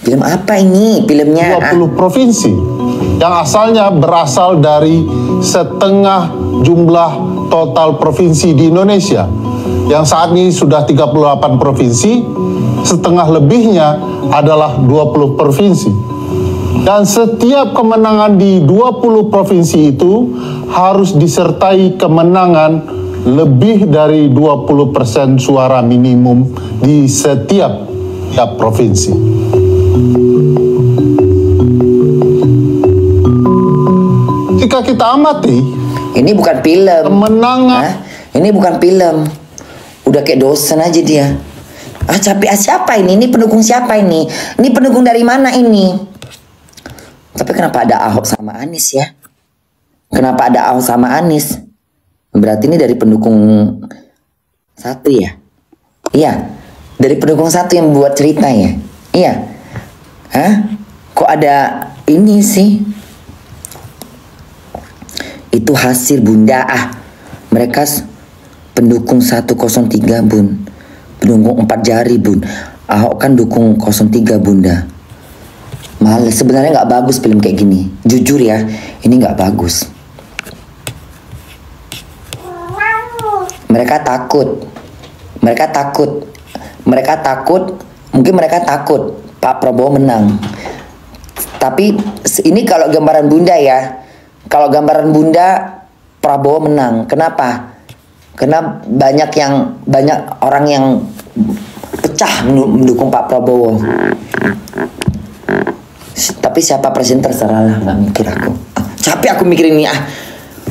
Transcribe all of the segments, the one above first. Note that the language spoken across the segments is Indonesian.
Film apa ini filmnya? 20 provinsi yang asalnya berasal dari setengah jumlah total provinsi di Indonesia. Yang saat ini sudah 38 provinsi, setengah lebihnya adalah 20 provinsi. Dan setiap kemenangan di 20 provinsi itu harus disertai kemenangan lebih dari 20% suara minimum di setiap provinsi. Jika kita amati, ini bukan film. Kemenangan. Hah? Ini bukan film. Udah kayak dosen aja dia. Capek siapa ini? Ini pendukung siapa ini? Ini pendukung dari mana ini? Tapi kenapa ada Ahok sama Anies ya? Kenapa ada Ahok sama Anies? Berarti ini dari pendukung satu ya? Iya. Dari pendukung satu yang buat cerita ya? Iya. Hah? Kok ada ini sih? Itu hasil Bunda. Mereka pendukung 103 Bun. Pendukung 4 jari Bun. Ahok kan dukung 03 Bunda. Males. Sebenarnya nggak bagus film kayak gini. Jujur ya, ini nggak bagus. Mereka takut. Mungkin mereka takut Pak Prabowo menang. Tapi ini kalau gambaran Bunda ya. Kalau gambaran Bunda, Prabowo menang. Kenapa? Karena banyak orang yang pecah mendukung Pak Prabowo. Tapi siapa presiden terserah lah, nggak mikir aku. Capek aku mikirin ini.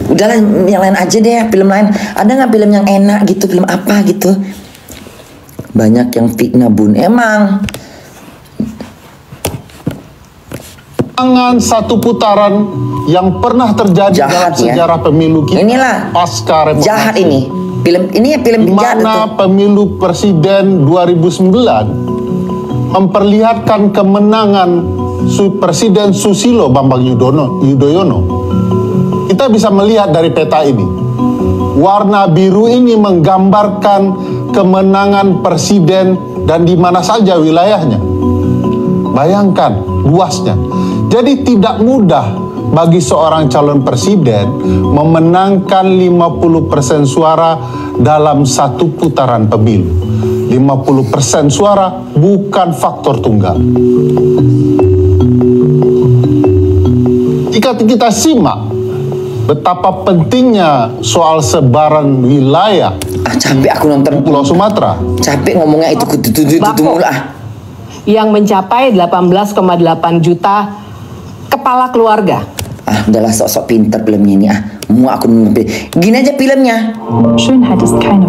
Udahlah, yang lain aja deh, film lain. Ada nggak film yang enak gitu, film apa gitu? Banyak yang fitnah Bun. Emang. Satu putaran yang pernah terjadi jahat, dalam sejarah pemilu kita. Inilah pasca reformasi. Jahat ini. Film jahat itu. Pemilu presiden 2009 memperlihatkan kemenangan Presiden Susilo Bambang Yudhoyono. Kita bisa melihat dari peta ini. Warna biru ini menggambarkan kemenangan presiden dan di mana saja wilayahnya. Bayangkan luasnya. Jadi tidak mudah bagi seorang calon presiden memenangkan 50% suara dalam satu putaran pemilu. 50% suara bukan faktor tunggal. Jika kita simak betapa pentingnya soal sebaran wilayah capek aku nonton Pulau Sumatera. Capek ngomongnya itu mulu yang mencapai 18,8 juta kepala keluarga. Udahlah sok-sok pinter filmnya ini Mau aku gini aja filmnya.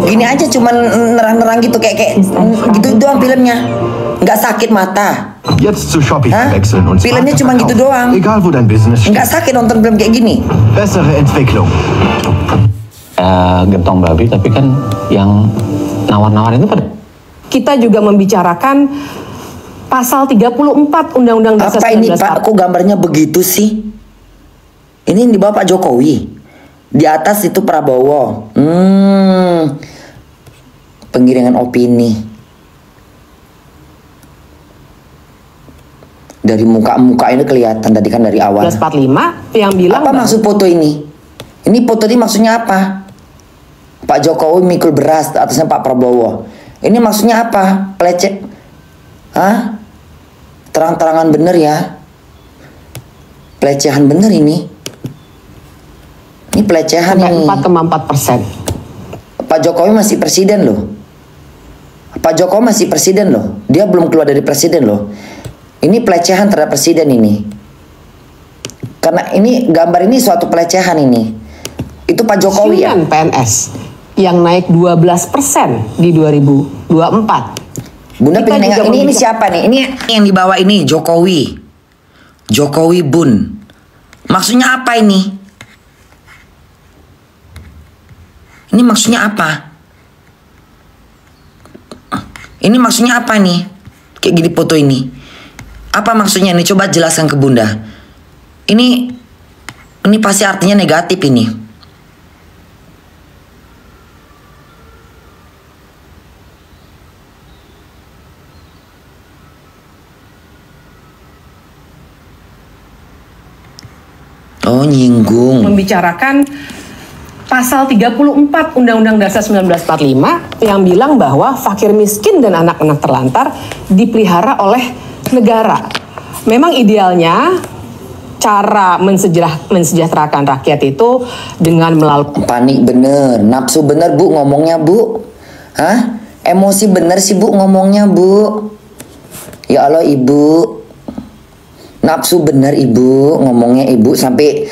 Gini aja cuman nerang-nerang gitu kayak gitu doang filmnya. Nggak sakit mata. Jetzt zu Shopee wechseln und filmnya cuma gitu doang. Egal wo dein Business steht. Nggak sakit nonton film kayak gini. Bessere Entwicklung. Gentong babi tapi kan yang nawar-nawar itu pada. Kita juga membicarakan pasal 34 Undang-Undang Dasar 1945. Apa ini Pak? Kok gambarnya begitu sih? Ini yang di bawah Pak Jokowi. Di atas itu Prabowo. Penggiringan opini. Dari muka-muka ini kelihatan tadi kan dari awal. 1945 yang bilang apa maksud foto ini? Ini foto ini maksudnya apa? Pak Jokowi mikul beras atasnya Pak Prabowo. Ini maksudnya apa? Pelecet? Terang-terangan bener ya. Pelecehan bener ini. Ini pelecehan ini. 4,4%. Pak Jokowi masih presiden loh. Pak Jokowi masih presiden loh. Dia belum keluar dari presiden loh. Ini pelecehan terhadap presiden ini. Karena ini gambar ini suatu pelecehan ini. Itu Pak Jokowi ya. PNS yang naik 12% di 2024. Bunda pengen nengok ini siapa nih? Ini yang di bawah ini Jokowi. Jokowi Bun. Maksudnya apa ini? Ini maksudnya apa? Ini maksudnya apa nih? Kayak gini foto ini. Apa maksudnya ini? Coba jelaskan ke Bunda. Ini pasti artinya negatif ini. Oh, nyinggung. Membicarakan pasal 34 Undang-Undang Dasar 1945 yang bilang bahwa fakir miskin dan anak-anak terlantar dipelihara oleh negara. Memang idealnya cara mensejahterakan rakyat itu dengan melalui Panik bener, nafsu bener Bu ngomongnya Bu. Hah? Emosi bener sih Bu ngomongnya Bu. Ya Allah Ibu. Nafsu bener Ibu ngomongnya Ibu sampai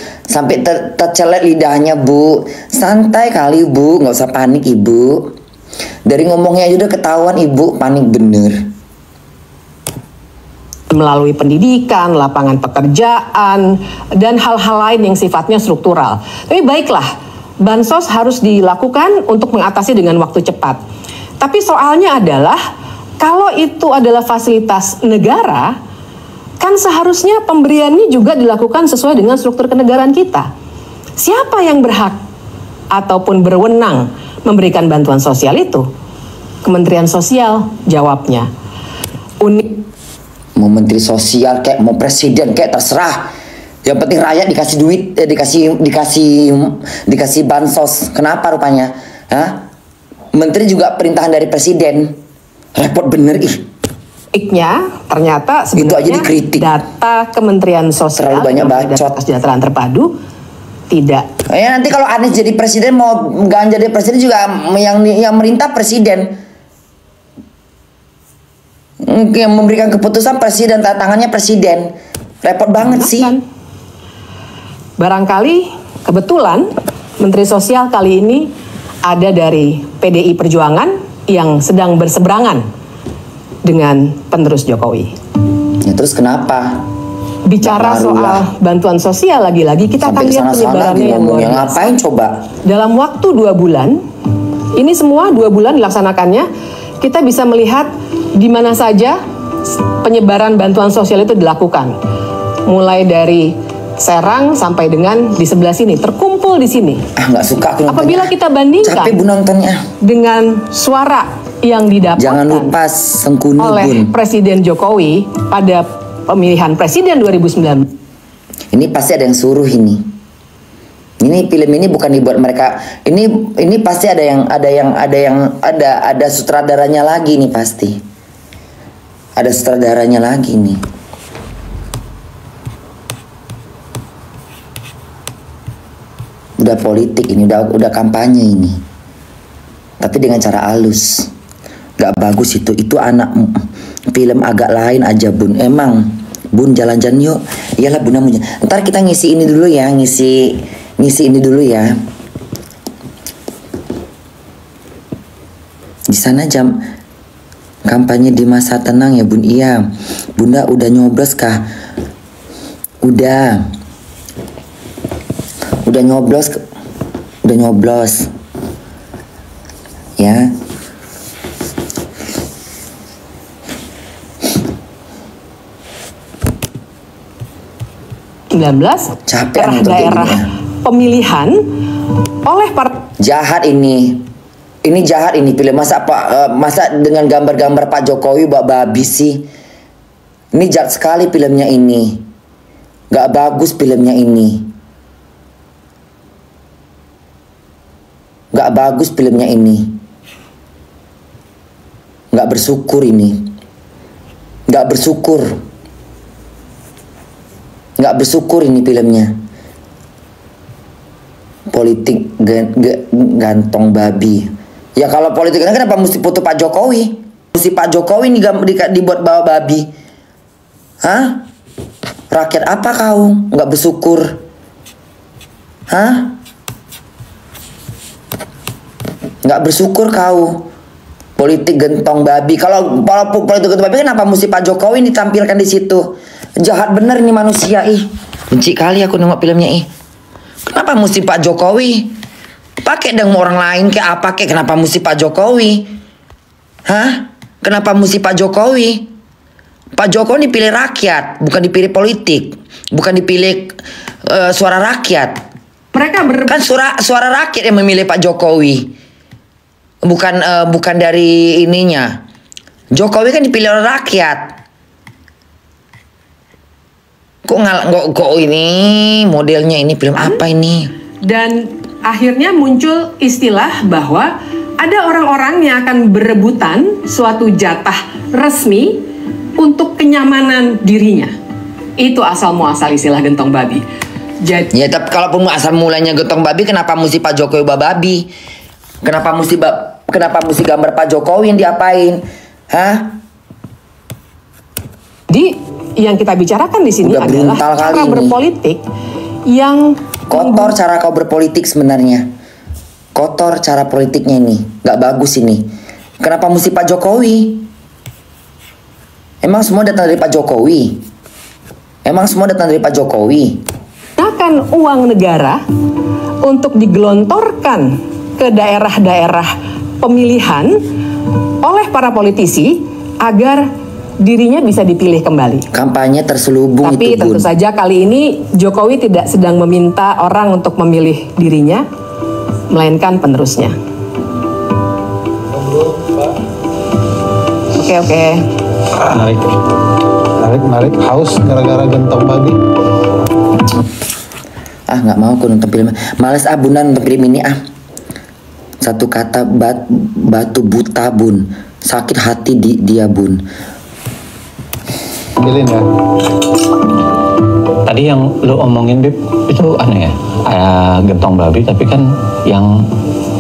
tercelet lidahnya Bu. Santai kali Bu, nggak usah panik Ibu. Dari ngomongnya aja udah ketahuan Ibu panik bener. melalui pendidikan, lapangan pekerjaan, dan hal-hal lain yang sifatnya struktural. Tapi baiklah, bansos harus dilakukan untuk mengatasi dengan waktu cepat. Tapi soalnya adalah, kalau itu adalah fasilitas negara, kan seharusnya pemberiannya juga dilakukan sesuai dengan struktur kenegaraan kita. Siapa yang berhak ataupun berwenang memberikan bantuan sosial itu? Kementerian Sosial jawabnya. Mau menteri sosial kayak mau presiden kayak terserah. Yang penting rakyat dikasih duit, dikasih bansos. Kenapa rupanya? Hah? Menteri juga perintahan dari presiden. Repot bener ih. Ternyata sebenarnya Itu aja dikritik. data Kementerian Sosial Terlalu banyak dan bacot. Data Kesejahteraan Terpadu tidak. Ya nanti kalau Anies jadi presiden mau nggak jadi presiden juga yang merintah presiden. Yang memberikan keputusan presiden, tangannya presiden. Repot banget sih. Barangkali kebetulan Menteri Sosial kali ini ada dari PDI Perjuangan yang sedang berseberangan dengan penerus Jokowi. Ya terus kenapa? Bicara soal bantuan sosial lagi-lagi kita akan Sampai lihat kesana-sana penyebarannya yang luar ngomongnya. biasa. Ngapain coba? Dalam waktu 2 bulan, ini semua 2 bulan dilaksanakannya, kita bisa melihat di mana saja penyebaran bantuan sosial itu dilakukan. Mulai dari Serang sampai dengan di sebelah sini, terkumpul di sini. Nggak suka aku nontonnya. Apabila kita bandingkan Capek Bu nontonnya. dengan suara yang didapatkan Jangan lupa Sengkuni oleh Bun. Presiden Jokowi pada pemilihan presiden 2019. Ini pasti ada yang suruh ini. Ini film ini bukan dibuat mereka. Ini pasti ada sutradaranya lagi nih pasti. Ada sutradaranya lagi nih. Udah politik ini, udah kampanye ini. Tapi dengan cara halus. Gak bagus itu. Itu anak film agak lain aja Bun. Emang Bun jalan-jalan yuk. Iyalah Bun namanya. Ntar kita ngisi ini dulu ya, ngisi ini dulu ya. Di sana jam kampanye di masa tenang ya Bun. Iya. Bunda udah nyoblos kah? Udah nyoblos ya. Capek daerah pemilihan oleh jahat ini jahat ini film masa dengan gambar-gambar Pak Jokowi babi sih. Ini jahat sekali filmnya ini. Gak bagus filmnya ini. Gak bagus filmnya ini. Gak bersyukur ini. Gak bersyukur ini filmnya. Politik gantong babi. Ya kalau politik kenapa mesti foto Pak Jokowi? Mesti Pak Jokowi ini dibuat bawa babi. Hah? Rakyat apa kau? Gak bersyukur. Hah? Gak bersyukur kau. Politik gentong babi. Kalau politik gentong babi kenapa mesti Pak Jokowi ditampilkan di situ? Jahat bener ini manusia ih. Benci kali aku nengok filmnya ih. Kenapa mesti Pak Jokowi? Pakai dong orang lain kayak apa kayak kenapa mesti Pak Jokowi? Hah? Kenapa mesti Pak Jokowi? Pak Jokowi dipilih rakyat, bukan dipilih politik, bukan dipilih suara rakyat. Kan suara rakyat yang memilih Pak Jokowi. Bukan dari ininya. Jokowi kan dipilih oleh rakyat. Kok kok ini modelnya ini film apa ini? Dan akhirnya muncul istilah bahwa ada orang-orang yang akan berebutan suatu jatah resmi untuk kenyamanan dirinya. Itu asal muasal istilah gentong babi. Jadi, Ya tapi kalaupun asal mulanya gentong babi, kenapa mesti Pak Jokowi babi? Kenapa mesti gambar Pak Jokowi yang diapain? Hah? Jadi yang kita bicarakan di sini Udah adalah brutal kali cara ini. berpolitik yang Kotor cara kau berpolitik sebenarnya. Kotor cara politiknya ini. Gak bagus ini. Kenapa mesti Pak Jokowi? Emang semua datang dari Pak Jokowi? menggunakan uang negara untuk digelontorkan ke daerah-daerah pemilihan oleh para politisi agar dirinya bisa dipilih kembali. Kampanye terselubung Tapi itu, tentu Bun. saja kali ini Jokowi tidak sedang meminta orang untuk memilih dirinya, melainkan penerusnya. Oke. Narik haus gara-gara gentong babi. Ah, nggak mau aku nonton film. Males abunan nonton film ini ah. Satu kata batu buta, Bun. Sakit hati dia, Bun. Pilih ya. Tadi yang lu omongin, Bib, itu aneh ya, gentong babi, tapi kan yang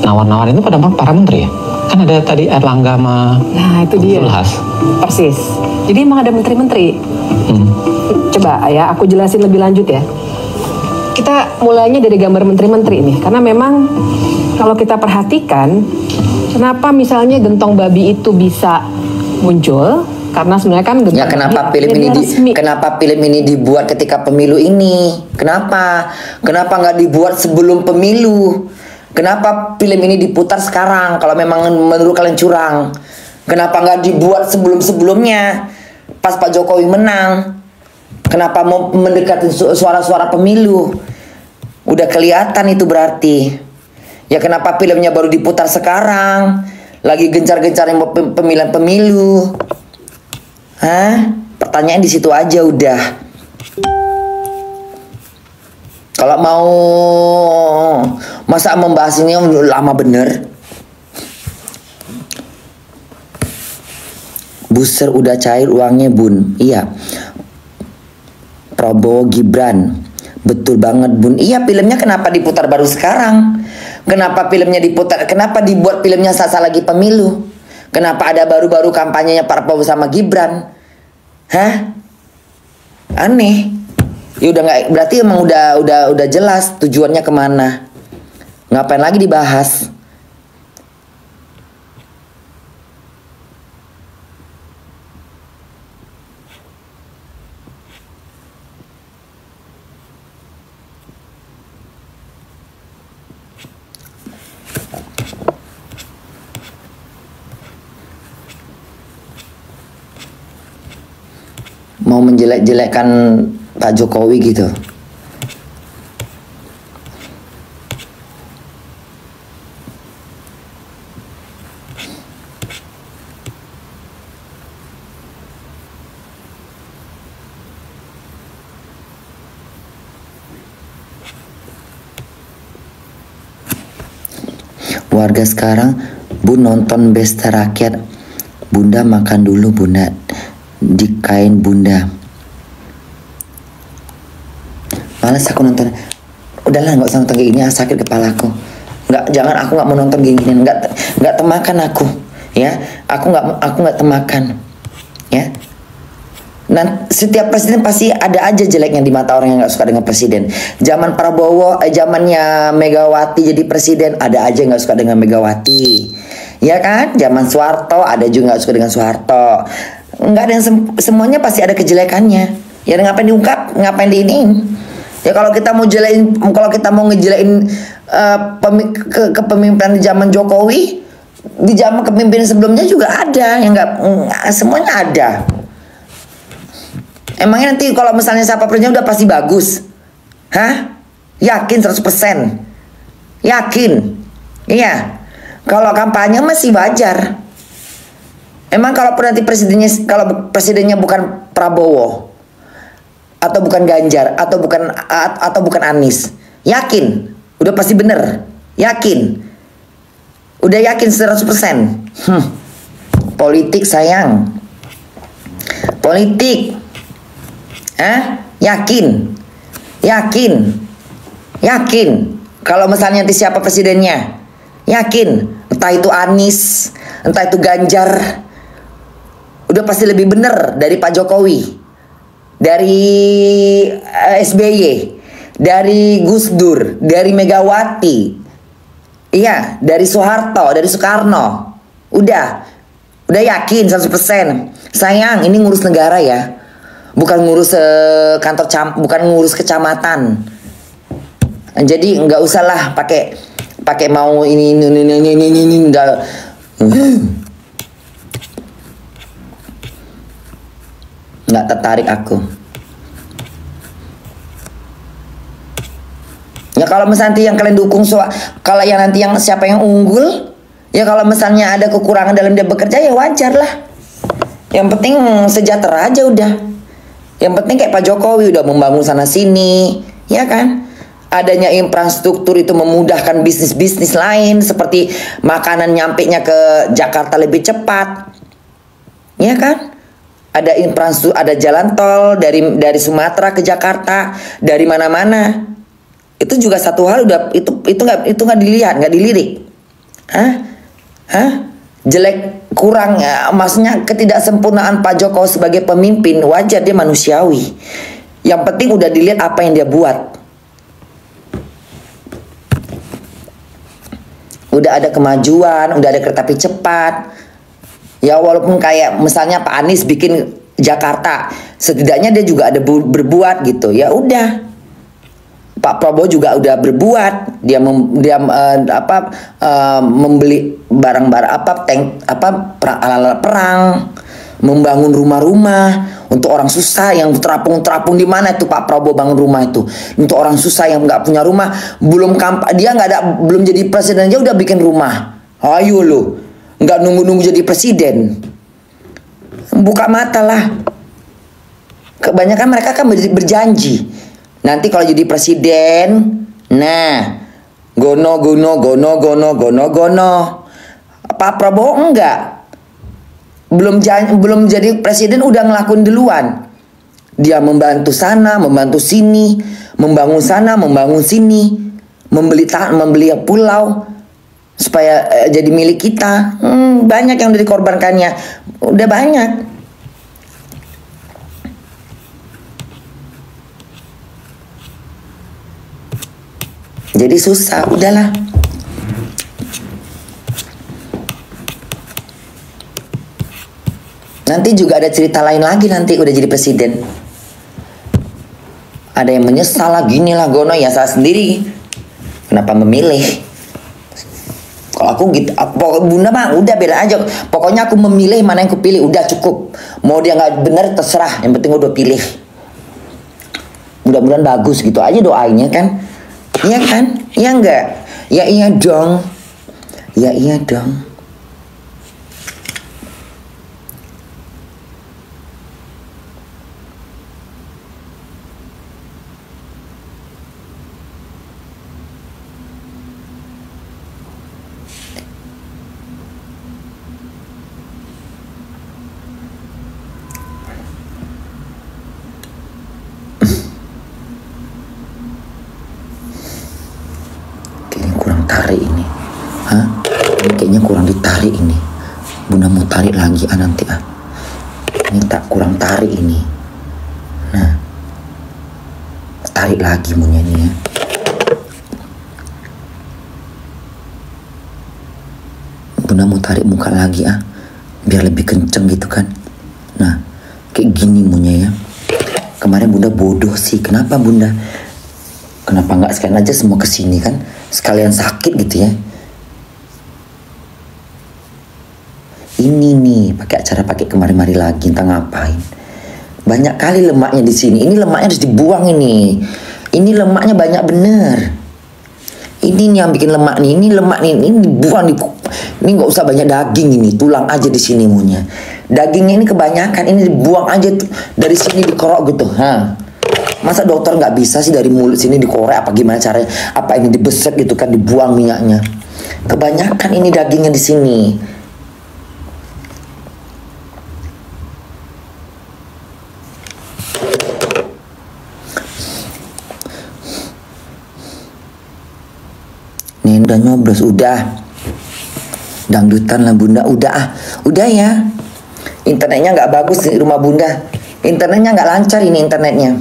nawar-nawar itu pada para menteri ya? Kan ada tadi Erlangga sama Nah itu dia. Zulhas. Persis. Jadi emang ada menteri-menteri. Coba ya, aku jelasin lebih lanjut ya. Kita mulainya dari gambar menteri-menteri ini, karena memang kalau kita perhatikan, kenapa misalnya gentong babi itu bisa muncul? Karena sebenarnya kan gentong Ya kenapa film ini dibuat ketika pemilu ini? Kenapa nggak dibuat sebelum pemilu? Kenapa film ini diputar sekarang kalau memang menurut kalian curang? Kenapa nggak dibuat sebelum-sebelumnya pas Pak Jokowi menang? Kenapa mau mendekati suara-suara pemilu? Udah kelihatan itu berarti. Ya kenapa filmnya baru diputar sekarang? Lagi gencar-gencarnya pemilihan pemilu. Hah? Pertanyaan di situ aja udah. Kalau mau masa membahas ini lama bener. Buser udah cair uangnya, Bun. Iya. Prabowo Gibran. Betul banget, Bun. Iya, filmnya kenapa diputar baru sekarang? Kenapa filmnya diputar? Kenapa dibuat filmnya saat lagi pemilu? Kenapa ada baru-baru kampanyenya Pak Prabowo sama Gibran? Hah? Aneh. Ya udah nggak, berarti emang udah jelas tujuannya kemana. Ngapain lagi dibahas? Mau menjelek-jelekkan Pak Jokowi gitu. Warga sekarang, Bun nonton Pesta Rakyat. Bunda makan dulu, Bunda. Di kain Bunda. Males aku nonton. Udahlah, nggak usah nonton kayak gini, sakit kepalaku. Jangan, aku nggak mau nonton gini. Nggak temakan aku, ya. Aku nggak temakan, ya. Nah, setiap presiden pasti ada aja jeleknya di mata orang yang nggak suka dengan presiden. Zaman Prabowo, zamannya Megawati jadi presiden, ada aja yang nggak suka dengan Megawati, ya kan? Zaman Soeharto ada juga nggak suka dengan Soeharto. Nggak ada yang semuanya pasti ada kejelekannya. Ya ngapain diungkap, ngapain diinin? Ya kalau kita mau ngejelein kepemimpinan di zaman Jokowi, di zaman kepemimpinan sebelumnya juga ada yang nggak semuanya ada. Emangnya nanti kalau misalnya siapa presiden udah pasti bagus? Hah? Yakin 100%? Yakin? Iya. Kalau kampanye masih wajar. Emang kalau nanti presidennya bukan Prabowo, atau bukan Ganjar, atau bukan Anies? Yakin? Udah pasti bener? Yakin? Udah yakin 100%? Politik sayang. Politik. Yakin? Yakin? Yakin? Kalau misalnya nanti siapa presidennya? Yakin? Entah itu Anies, entah itu Ganjar, udah pasti lebih bener dari Pak Jokowi, dari SBY, dari Gus Dur, dari Megawati, iya, dari Soeharto, dari Soekarno. Udah yakin 100%. Sayang, ini ngurus negara ya, bukan ngurus bukan ngurus kecamatan. Jadi nggak usah lah pakai mau ini nggak. Nggak tertarik aku. Ya kalau misalnya nanti yang kalian dukung, kalau yang nanti yang siapa yang unggul, ya kalau misalnya ada kekurangan dalam dia bekerja ya wajar lah. Yang penting sejahtera aja udah. Yang penting kayak Pak Jokowi udah membangun sana sini, ya kan? Adanya infrastruktur itu memudahkan bisnis-bisnis lain, seperti makanan nyampenya ke Jakarta lebih cepat, ya kan? Ada infrastruktur, ada jalan tol dari Sumatera ke Jakarta, dari mana-mana. Itu juga satu hal, udah itu nggak dilihat, nggak dilirik. Jelek, kurang, maksudnya ketidaksempurnaan Pak Jokowi sebagai pemimpin wajar, dia manusiawi. Yang penting udah dilihat apa yang dia buat. Udah ada kemajuan, udah ada kereta api cepat. Ya walaupun kayak misalnya Pak Anies bikin Jakarta, setidaknya dia juga ada berbuat gitu. Ya udah. Pak Prabowo juga udah berbuat. Dia membeli barang-barang alat perang, membangun rumah-rumah untuk orang susah yang terapung di mana itu Pak Prabowo bangun rumah itu untuk orang susah yang nggak punya rumah. Belum jadi presiden aja udah bikin rumah. Ayo lo, nggak nunggu jadi presiden. Buka mata lah. Kebanyakan mereka kan berjanji nanti kalau jadi presiden, nah gono. Pak Prabowo enggak. Belum jadi presiden udah ngelakuin duluan. Dia membantu sana, membantu sini, membangun sana, membangun sini, membeli pulau supaya jadi milik kita. Banyak yang udah dikorbankannya, udah banyak. Jadi susah, udahlah. Nanti juga ada cerita lain lagi nanti udah jadi presiden. Ada yang menyesal lah, gini lah, gono, ya salah sendiri. Kenapa memilih? Kalau aku gitu, bunda mah udah beda aja. Pokoknya aku memilih mana yang aku pilih, udah cukup. Mau dia nggak benar terserah, yang penting udah pilih. Mudah-mudahan bagus gitu aja doanya kan. Iya kan? Iya enggak? Ya iya dong. Ya iya dong. Tarik ini, ini kayaknya kurang ditarik ini. Bunda mau tarik lagi nanti ini tak kurang tarik ini. Nah, tarik lagi munya ini ya. Bunda mau tarik muka lagi biar lebih kenceng gitu kan. Nah, kayak gini munya ya. Kemarin bunda bodoh sih, kenapa bunda? Kenapa nggak sekalian aja semua kesini kan? Sekalian sakit gitu ya. Ini nih pakai kemari-mari lagi, entah ngapain. Banyak kali lemaknya di sini. Ini lemaknya harus dibuang ini. Ini lemaknya banyak bener. Ini nih yang bikin lemak nih. Ini lemak nih. Ini dibuang. Ini nggak usah banyak daging ini. Tulang aja di sini munya. Dagingnya ini kebanyakan. Ini dibuang aja dari sini dikerok gitu. Masa dokter nggak bisa sih dari mulut sini dikorek apa gimana caranya? Apa ini dibesek gitu kan, dibuang minyaknya? Kebanyakan ini dagingnya di sini. Nih udah nyoblos, udah. Dangdutan lah bunda, udah ya. Internetnya nggak bagus di rumah bunda. Internetnya nggak lancar ini internetnya.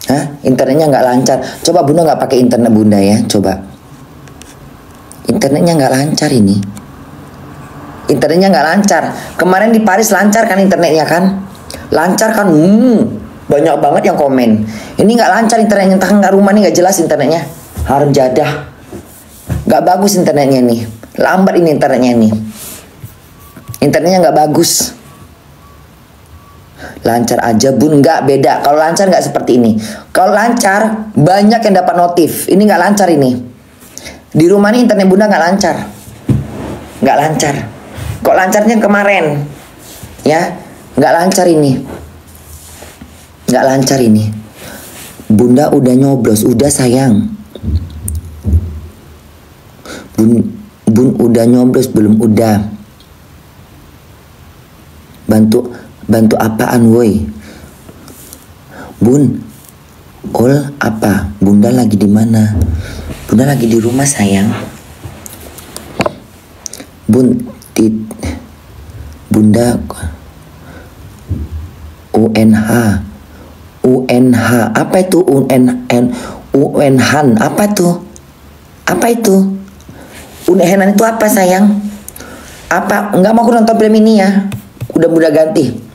Hah? Internetnya nggak lancar. Coba bunda nggak pakai internet bunda ya, coba. Internetnya nggak lancar ini. Internetnya nggak lancar. Kemarin di Paris lancar kan internetnya kan? Lancar kan? Banyak banget yang komen. Ini nggak lancar internetnya, entah nggak rumah nih nggak jelas internetnya. Harum jadah. Nggak bagus internetnya nih. Lambat ini internetnya nih. Internetnya nggak bagus. Lancar aja bun, nggak beda. Kalau lancar nggak seperti ini. Kalau lancar banyak yang dapat notif. Ini nggak lancar ini. Di rumah nih internet bunda nggak lancar. Nggak lancar. Kok lancarnya kemarin? Ya, nggak lancar ini. Nggak lancar ini. Bunda udah nyoblos, udah sayang. Bun udah nyoblos belum? Udah. Bantu apaan woi? Bun, Ol apa? Bunda lagi di mana? Bunda lagi di rumah sayang. Bunda UNH apa itu? UNHan apa tuh? Apa itu? UNHan itu apa sayang? Apa? Enggak mau aku nonton film ini ya. Udah ganti.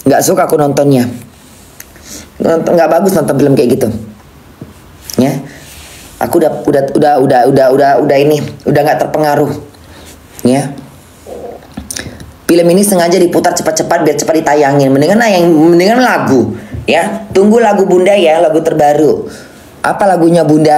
Nggak suka aku nontonnya. Nggak bagus nonton film kayak gitu. Ya. Aku udah ini, udah nggak terpengaruh. Ya. Film ini sengaja diputar cepat-cepat biar cepat ditayangin. Mendingan lagu, ya. Tunggu lagu Bunda ya, lagu terbaru. Apa lagunya Bunda?